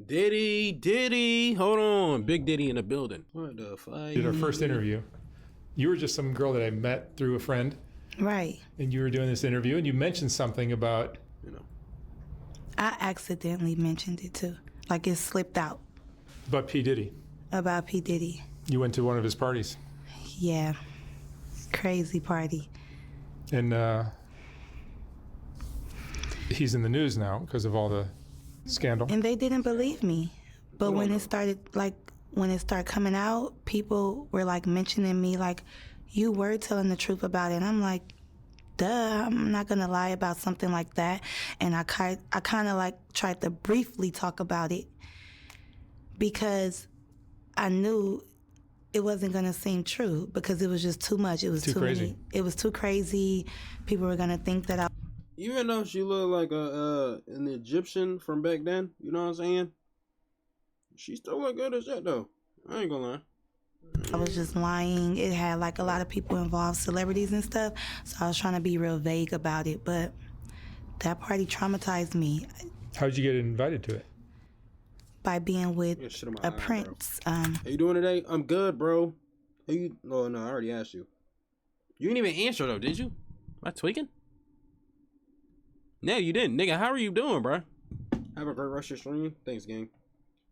Diddy, hold on. Big Diddy in the building. What the fuck? Did our first interview. You were just some girl that I met through a friend. Right. And you were doing this interview and you mentioned something about, I accidentally mentioned it too. Like it slipped out. About P. Diddy. About P. Diddy. You went to one of his parties. Yeah. Crazy party. And he's in the news now because of all the scandal. And they didn't believe me. But when it started coming out, people were like mentioning me like, you were telling the truth about it. And I'm like, duh, I'm not gonna lie about something like that. And I kind of like tried to briefly talk about it because I knew it wasn't gonna seem true because it was just too much. It was too crazy. many. It was too crazy. People were gonna think that I. Even though she looked like an Egyptian from back then, you know what I'm saying? She still look good as shit though. I ain't gonna lie. I was just lying. It had like a lot of people involved, celebrities and stuff. So I was trying to be real vague about it, but that party traumatized me. How'd you get invited to it? By being with a eye, prince. How you doing today? I'm good, bro. How you? Oh no, I already asked you. You didn't even answer though, did you? Am I tweaking? No, you didn't, nigga. How are you doing, bro? Have a great rest of your stream. Thanks, gang.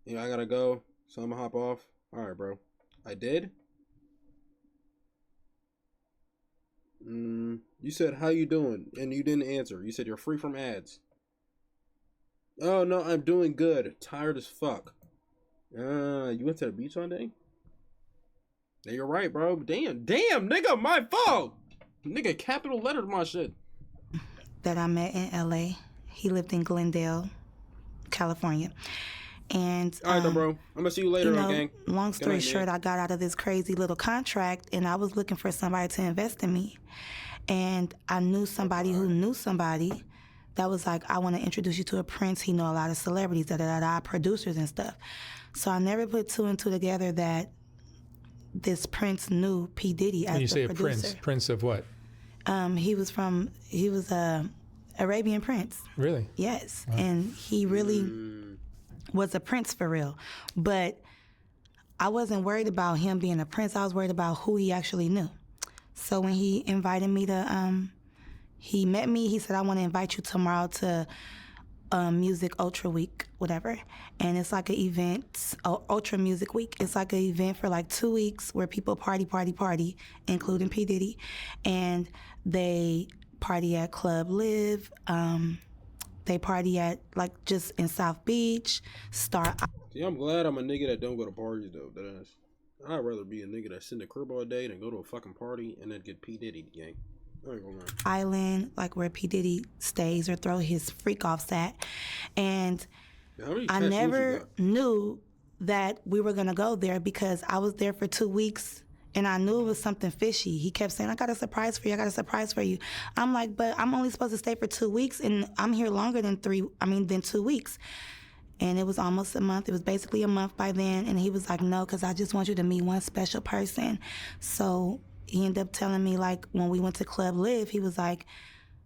Yeah, I gotta go, so I'm gonna hop off. All right, bro. I did. You said how you doing, and you didn't answer. You said you're free from ads. Oh no, I'm doing good. Tired as fuck. You went to the beach one day? Yeah, you're right, bro. Damn, nigga, my fault. Nigga, capital lettered my shit. That I met in LA. He lived in Glendale, California. And all right, though, bro. I'm gonna see you later, gang. Long story short, I got out of this crazy little contract, and I was looking for somebody to invest in me. And I knew somebody who knew somebody that was like, I want to introduce you to a prince. He know a lot of celebrities, producers and stuff. So I never put two and two together that this prince knew P. Diddy as the producer. When you say a prince of what? He was a Arabian prince. Really? Yes, wow. And he really was a prince for real. But I wasn't worried about him being a prince. I was worried about who he actually knew. So when he invited me to, he met me. He said, I want to invite you tomorrow to Music Ultra Week, whatever. And it's like an event, Ultra Music Week. It's like an event for like 2 weeks where people party, including P. Diddy. And they party at Club Live. They party at like just in South Beach, Star. See, I'm glad I'm a nigga that don't go to parties though. I'd rather be a nigga that sit in the crib all day than go to a fucking party and then get P. Diddy, gang. I ain't gonna lie. Island, like where P. Diddy stays or throw his freak offs at. And I never knew that we were gonna go there because I was there for 2 weeks and I knew it was something fishy. He kept saying, I got a surprise for you. I'm like, but I'm only supposed to stay for 2 weeks and I'm here longer than 2 weeks. And it was almost a month. It was basically a month by then. And he was like, no, because I just want you to meet one special person. So he ended up telling me, like, when we went to Club Live, he was like,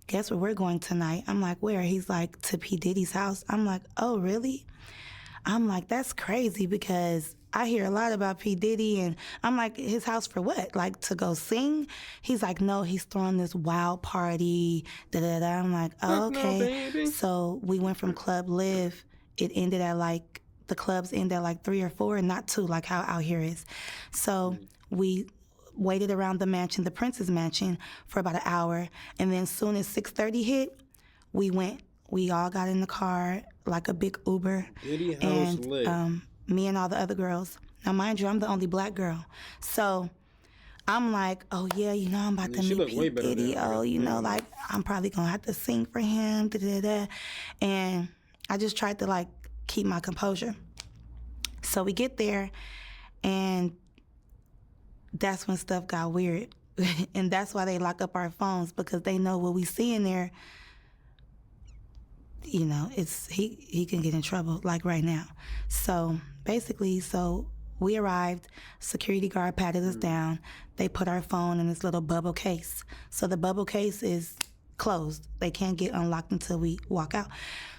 guess where we're going tonight? I'm like, where? He's like, to P. Diddy's house. I'm like, oh, really? I'm like, that's crazy because I hear a lot about P. Diddy, and I'm like, his house for what? Like, to go sing? He's like, no, he's throwing this wild party, da-da-da. I'm like, oh, okay. No, so we went from Club Live. It ended at, like, the clubs end at, like, 3 or 4 and not 2, like how out here is. So we waited around the Prince's mansion, for about an hour, and then as soon as 6:30 hit, we went. We all got in the car, like a big Uber, Diddy house and lit. Me and all the other girls. Now, mind you, I'm the only black girl. So I'm like, oh, yeah, you know, I'm about to meet P. Diddy. Oh, you know, like, I'm probably going to have to sing for him, da-da-da. And I just tried to, like, keep my composure. So we get there, and that's when stuff got weird. And that's why they lock up our phones, because they know what we see in there, you know, he can get in trouble, like right now. So basically, we arrived, security guard patted us down. They put our phone in this little bubble case. So the bubble case is closed. They can't get unlocked until we walk out.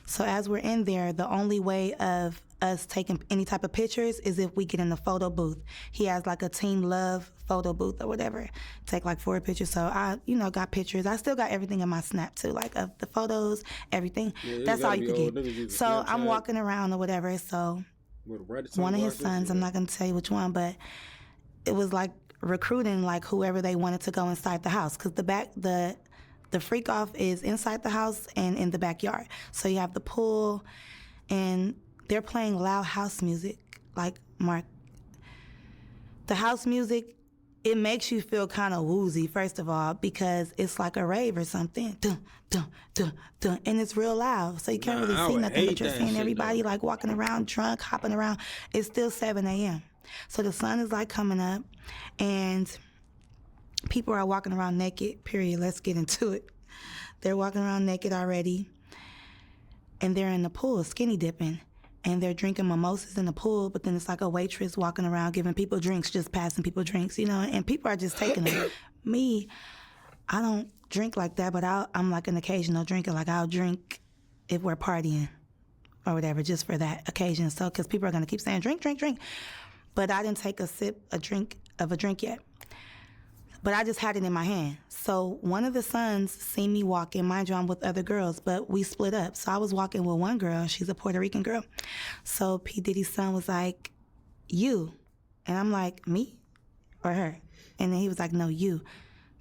So as we're in there, the only way of us taking any type of pictures is if we get in the photo booth. He has like a Team Love photo booth or whatever. Take like 4 pictures. So I, got pictures. I still got everything in my Snap too, like of the photos, everything. Yeah, that's all you could get. So Snapchat. I'm walking around or whatever. So one of his sons, I'm not gonna tell you which one, but it was like recruiting like whoever they wanted to go inside the house, because the freak off is inside the house and in the backyard. So you have the pool, and they're playing loud house music. Like, Mark, the house music, it makes you feel kind of woozy, first of all, because it's like a rave or something. Dun, dun, dun, dun, and it's real loud. So you can't really see nothing, but you're seeing everybody like walking around drunk, hopping around. It's still 7 a.m. So the sun is like coming up, and people are walking around naked, period. Let's get into it. They're walking around naked already, and they're in the pool skinny dipping, and they're drinking mimosas in the pool, but then it's like a waitress walking around giving people drinks, just passing people drinks, and people are just taking them. Me, I don't drink like that, but I'm like an occasional drinker. Like, I'll drink if we're partying or whatever, just for that occasion. So, because people are going to keep saying, drink, drink, drink. But I didn't take a drink yet. But I just had it in my hand. So one of the sons seen me walking. Mind you, I'm with other girls, but we split up. So I was walking with one girl. She's a Puerto Rican girl. So P. Diddy's son was like, you. And I'm like, me or her? And then he was like, no, you.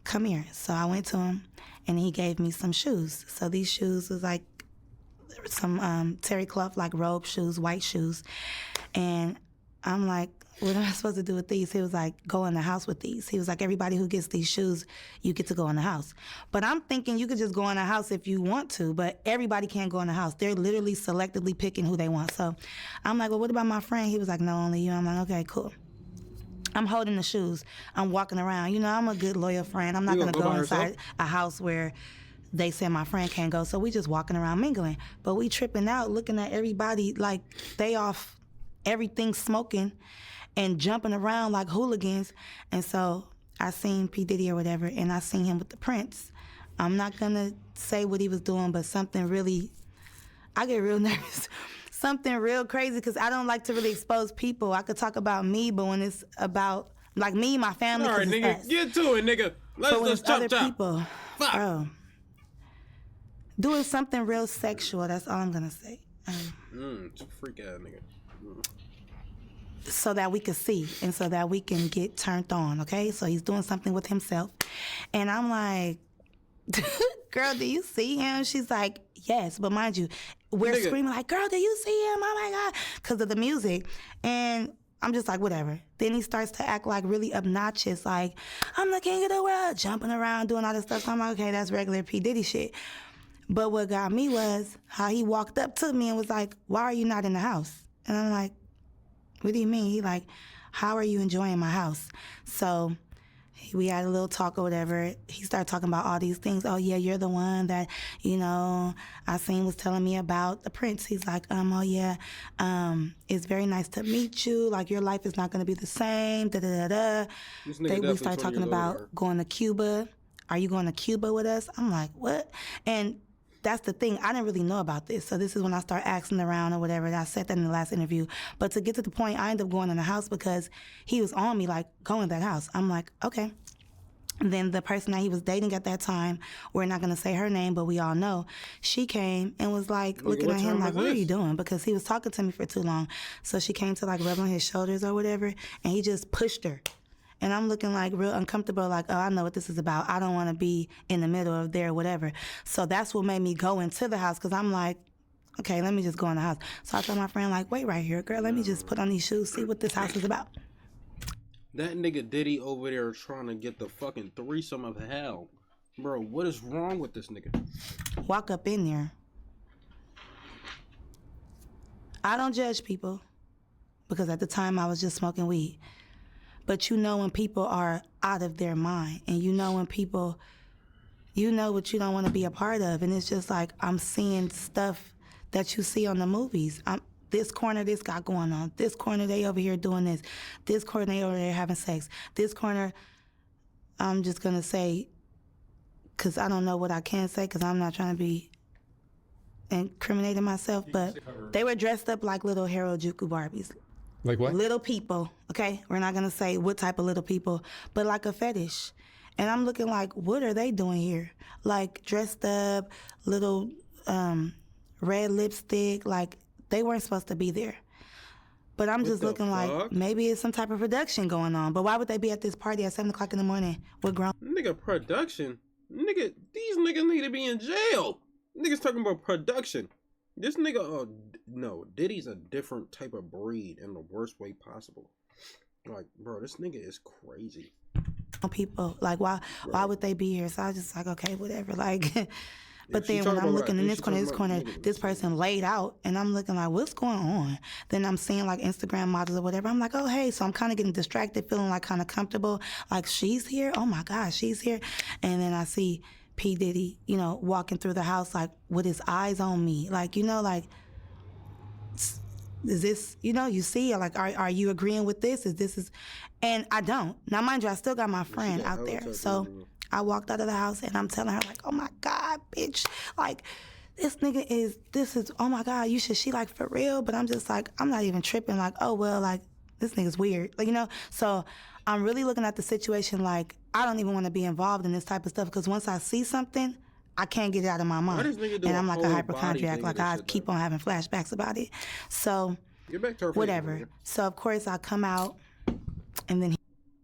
Come here. So I went to him, and he gave me some shoes. So these shoes was like some terry cloth, like robe shoes, white shoes. And I'm like, what am I supposed to do with these? He was like, go in the house with these. He was like, everybody who gets these shoes, you get to go in the house. But I'm thinking you could just go in the house if you want to, but everybody can't go in the house. They're literally selectively picking who they want. So I'm like, well, what about my friend? He was like, no, only you. I'm like, okay, cool. I'm holding the shoes. I'm walking around. I'm a good, loyal friend. I'm not going to go inside a house where they said my friend can't go. So we just walking around mingling. But we tripping out, looking at everybody like they off everything smoking and jumping around like hooligans. And so I seen P. Diddy or whatever, and I seen him with the Prince. I'm not going to say what he was doing, but something really, I get real nervous. Something real crazy, because I don't like to really expose people. I could talk about me, but when it's about, like, me, my family, all right, nigga, us. get to it, nigga. Let's chop, other chop. People, fuck. Bro, doing something real sexual, that's all I'm going to say. It's a freak ass nigga. So that we can see and so that we can get turned on, okay? So he's doing something with himself. And I'm like, girl, do you see him? She's like, yes. But mind you, we're screaming like, girl, do you see him? Oh my God. Because of the music. And I'm just like, whatever. Then he starts to act like really obnoxious, like, I'm the king of the world, jumping around, doing all this stuff. So I'm like, okay, that's regular P. Diddy shit. But what got me was how he walked up to me and was like, why are you not in the house? And I'm like, what do you mean? He like, how are you enjoying my house? So we had a little talk or whatever. He started talking about all these things. Oh, yeah, you're the one that, I seen was telling me about the Prince. He's like, oh, yeah, it's very nice to meet you. Like, your life is not going to be the same, da-da-da-da. We started talking about going to Cuba. Are you going to Cuba with us? I'm like, what? And that's the thing. I didn't really know about this. So this is when I start asking around or whatever. And I said that in the last interview. But to get to the point, I ended up going in the house because he was on me, like, go in that house. I'm like, okay. And then the person that he was dating at that time, we're not going to say her name, but we all know, she came and was like looking at him like, what are you doing? Because he was talking to me for too long. So she came to like rub on his shoulders or whatever, and he just pushed her. And I'm looking like real uncomfortable, like, oh, I know what this is about. I don't want to be in the middle of there, whatever. So that's what made me go into the house, because I'm like, okay, let me just go in the house. So I told my friend, like, wait right here, girl, let me just put on these shoes, see what this house is about. That nigga Diddy over there trying to get the fucking threesome of hell. Bro, what is wrong with this nigga? Walk up in there. I don't judge people, because at the time I was just smoking weed. But when people are out of their mind, and when people, what you don't want to be a part of. And it's just like, I'm seeing stuff that you see on the movies. This corner, this got going on. This corner, they over here doing this. This corner, they over there having sex. This corner, I'm just going to say, because I don't know what I can say, because I'm not trying to be incriminating myself, but they were dressed up like little Harajuku Barbies. Like what? Little people, okay? We're not gonna say what type of little people, but like a fetish. And I'm looking like, what are they doing here? Like dressed up, little red lipstick, like they weren't supposed to be there. But I'm just looking like maybe it's some type of production going on. But why would they be at this party at 7 o'clock in the morning with grown? Nigga, production? Nigga, these niggas need to be in jail. Niggas talking about production. This nigga, no, Diddy's a different type of breed in the worst way possible. Like, bro, this nigga is crazy. People, like, why would they be here? So I was just like, okay, whatever. Like, but then when I'm looking in this corner, this person laid out, and I'm looking like, what's going on? Then I'm seeing like Instagram models or whatever. I'm like, oh, hey. So I'm kind of getting distracted, feeling like kind of comfortable. Like, she's here? Oh my gosh, she's here. And then I see P. Diddy, you know, walking through the house, like with his eyes on me. Like, you know, like, is this, you know, you see, like, are you agreeing with this? And I don't. Now, mind you, I still got my friend out there. So I walked out of the house and I'm telling her, like, oh my God, bitch. Like, this is, oh my God, she like for real? But I'm just like, I'm not even tripping. Like, oh, well, like, this nigga's weird. Like, you know? So I'm really looking at the situation like, I don't even want to be involved in this type of stuff because once I see something, I can't get it out of my mind. And I'm like a hypochondriac. Like, I keep on having flashbacks about it. So, whatever. So, of course, I come out and then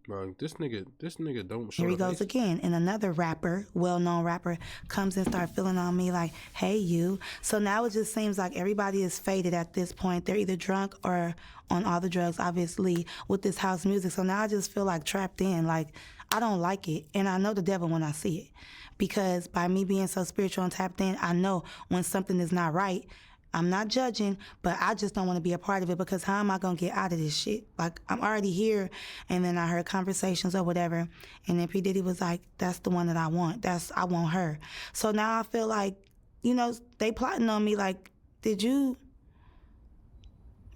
bro, this nigga don't show. Here he goes again. And another rapper, well-known rapper, comes and starts feeling on me like, hey, you. So now it just seems like everybody is faded at this point. They're either drunk or on all the drugs, obviously, with this house music. So now I just feel like trapped in. Like, I don't like it. And I know the devil when I see it. Because by me being so spiritual and tapped in, I know when something is not right. I'm not judging, but I just don't want to be a part of it because how am I going to get out of this shit? Like, I'm already here, and then I heard conversations or whatever, and then P. Diddy was like, that's the one that I want. I want her. So now I feel like, you know, they plotting on me like, did you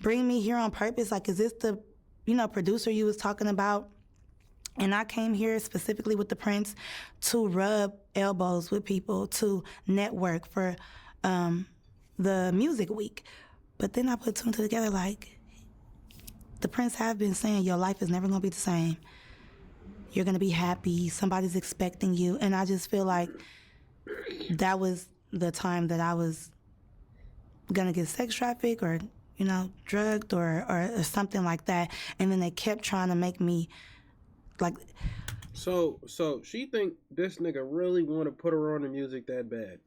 bring me here on purpose? Like, is this the, you know, producer you was talking about? And I came here specifically with the Prince to rub elbows with people, to network for the music week. But then I put two and two together like, the Prince have been saying your life is never going to be the same. You're going to be happy. Somebody's expecting you. And I just feel like that was the time that I was going to get sex trafficked or, you know, drugged or something like that. And then they kept trying to make me like. So she think this nigga really want to put her on the music that bad.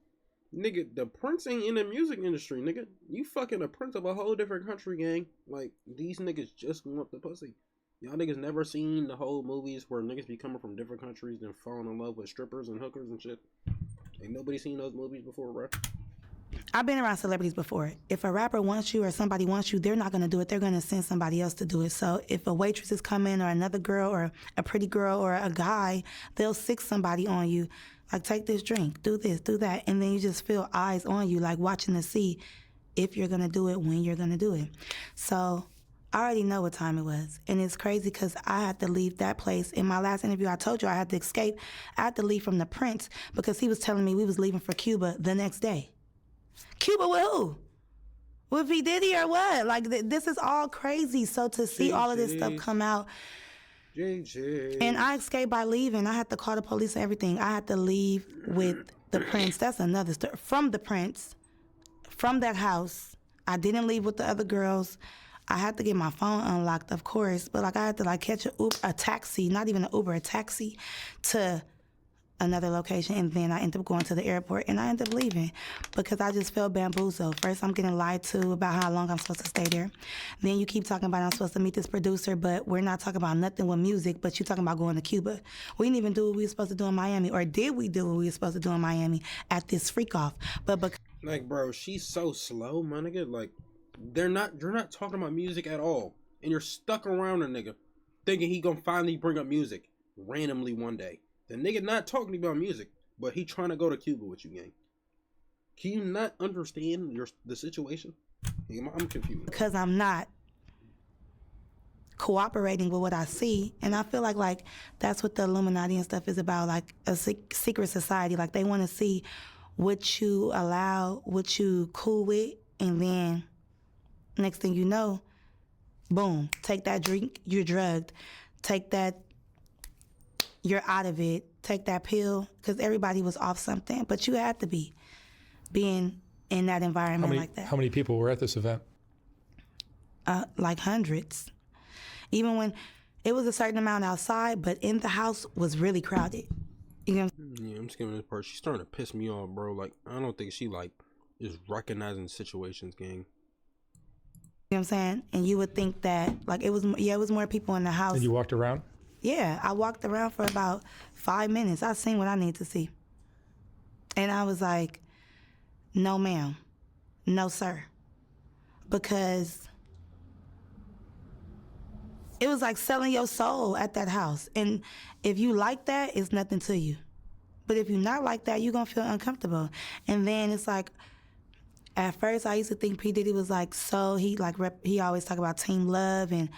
Nigga, the Prince ain't in the music industry, nigga. You fucking a Prince of a whole different country, gang. Like, these niggas just want the pussy. Y'all niggas never seen the whole movies where niggas be coming from different countries and falling in love with strippers and hookers and shit? Ain't nobody seen those movies before, bro? I've been around celebrities before. If a rapper wants you or somebody wants you, they're not going to do it. They're going to send somebody else to do it. So if a waitress is coming or another girl or a pretty girl or a guy, they'll sick somebody on you. Like, take this drink, do this, do that. And then you just feel eyes on you, like watching to see if you're going to do it, when you're going to do it. So I already know what time it was. And it's crazy because I had to leave that place. In my last interview, I told you I had to escape. I had to leave from the Prince because he was telling me we was leaving for Cuba the next day. Cuba with who? With P. Diddy or what? Like, this is all crazy. So to see all of this stuff come out, and I escaped by leaving. I had to call the police and everything. I had to leave with the Prince. That's another story. From the Prince, from that house. I didn't leave with the other girls. I had to get my phone unlocked, of course, but like I had to like catch a taxi, not even an Uber, a taxi to another location, and then I ended up going to the airport, and I ended up leaving because I just felt bamboozled. First, I'm getting lied to about how long I'm supposed to stay there. Then you keep talking about I'm supposed to meet this producer, but we're not talking about nothing with music, but you're talking about going to Cuba. We didn't even do what we were supposed to do in Miami, or did we do what we were supposed to do in Miami at this freak off? But like, bro, she's so slow, my nigga. Like, you're not talking about music at all, and you're stuck around a nigga thinking he gonna finally bring up music randomly one day. The nigga not talking about music, but he trying to go to Cuba with you, gang. Can you not understand the situation? I'm confused. Because I'm not cooperating with what I see, and I feel like that's what the Illuminati and stuff is about, like a secret society. Like, they want to see what you allow, what you cool with, and then next thing you know, boom, take that drink, you're drugged. Take that, you're out of it. Take that pill, because everybody was off something, but you had to be being in that environment like that. How many people were at this event? Like hundreds. Even when it was a certain amount outside, but in the house was really crowded. You know? Yeah, I'm skipping this part. She's starting to piss me off, bro. Like, I don't think she, like, is recognizing situations, gang. You know what I'm saying? And you would think that, like, it was more people in the house. And you walked around? Yeah, I walked around for about 5 minutes. I seen what I need to see. And I was like, no, ma'am. No, sir. Because it was like selling your soul at that house. And if you like that, it's nothing to you. But if you're not like that, you're going to feel uncomfortable. And then it's like, at first I used to think P. Diddy was like, so he always talk about team love and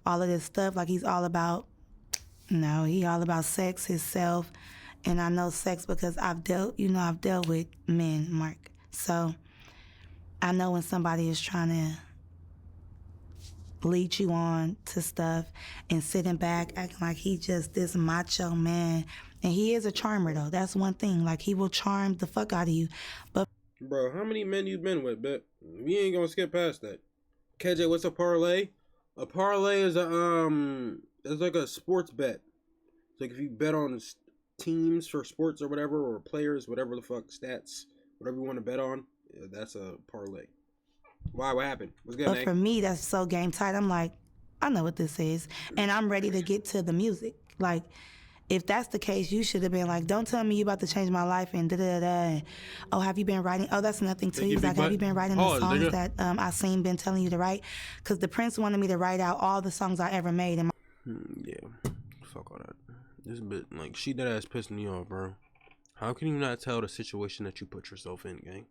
all of this stuff. Like he's all about, no, he all about sex, himself. And I know sex because I've dealt with men, Mark. So I know when somebody is trying to lead you on to stuff and sitting back acting like he just this macho man. And he is a charmer though. That's one thing. Like he will charm the fuck out of you. But bro, how many men you been with, bet? We ain't gonna skip past that. KJ, what's a parlay? A parlay is it's like a sports bet. It's like if you bet on teams for sports or whatever, or players, whatever the fuck, stats, whatever you want to bet on, yeah, that's a parlay. Why? What happened? What's good, But Nate? for me, that's so game tight. I'm like, I know what this is. And I'm ready to get to the music. Like, if that's the case, you should have been like, don't tell me you about to change my life and da-da-da. And, oh, have you been writing? Oh, that's nothing too. He's like, have you been writing the songs that I seen been telling you to write? Because the Prince wanted me to write out all the songs I ever made. And yeah, fuck all that. This bit, like, she dead ass pissed me off, bro. How can you not tell the situation that you put yourself in, gang?